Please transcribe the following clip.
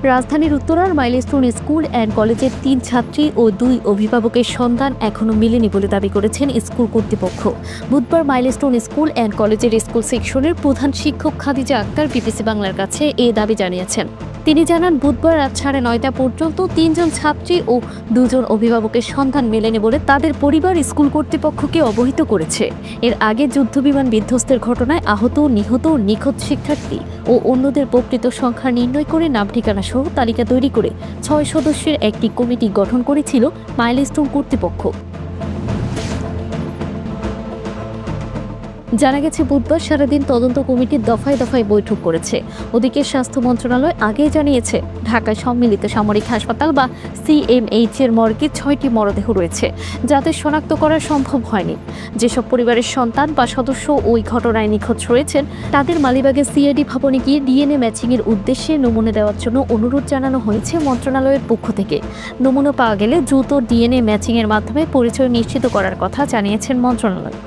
রাজধানীর উত্তরার milestone school and কলেজের ৩ ছাত্রী ও ২ অভিভাবকের সন্ধান এখনো মেলেনি বলে দাবি করেছেন স্কুল কর্তৃপক্ষ। বুধবার মাইলস্টোন স্কুল অ্যান্ড কলেজের স্কুল সেকশনের প্রধান শিক্ষক খাদিজা আক্তার বিবিসি বাংলার কাছে এ দাবি জানিয়েছেন। তিনি জানান, বুধবার রাত 9:30 পর্যন্ত ৩ জন ছাত্রী ও ২ জন অভিভাবকের সন্ধান মেলেনি বলে তাদের পরিবার স্কুল কর্তৃপক্ষকে অবহিত করেছে। এর আগে যুদ্ধবিমান বিধ্বস্তের ঘটনায় আহত, নিহত, নিখোঁজ শিক্ষার্থী ও অন্যদের প্রকৃত সংখ্যা নির্ণয় করে নাম ঠিকানা সহ তালিকা তৈরি করে ৬ সদস্যের একটি কমিটি গঠন করেছিল মাইলস্টোন কর্তৃপক্ষ। জানা গেছে, বুধবার সারাদিন তদন্ত কমিটির দফায় দফায় বৈঠক করেছে। ওদিকে স্বাস্থ্য মন্ত্রণালয় আগেই জানিয়েছে, ঢাকায় সম্মিলিত সামরিক হাসপাতাল বা CMH এর মর্গে ৬টি মরদেহ রয়েছে, যাদের শনাক্ত করা সম্ভব হয়নি। যেসব পরিবারের সন্তান বা সদস্য ওই ঘটনায় নিখোঁজ রয়েছেন, তাদের মালিবাগের CID ভবনে গিয়ে DNA ম্যাচিংয়ের উদ্দেশ্যে নমুনা দেওয়ার জন্য অনুরোধ জানানো হয়েছে মন্ত্রণালয়ের পক্ষ থেকে। নমুনা পাওয়া গেলে দ্রুত DNA ম্যাচিংয়ের মাধ্যমে পরিচয় নিশ্চিত করার কথা জানিয়েছেন মন্ত্রণালয়।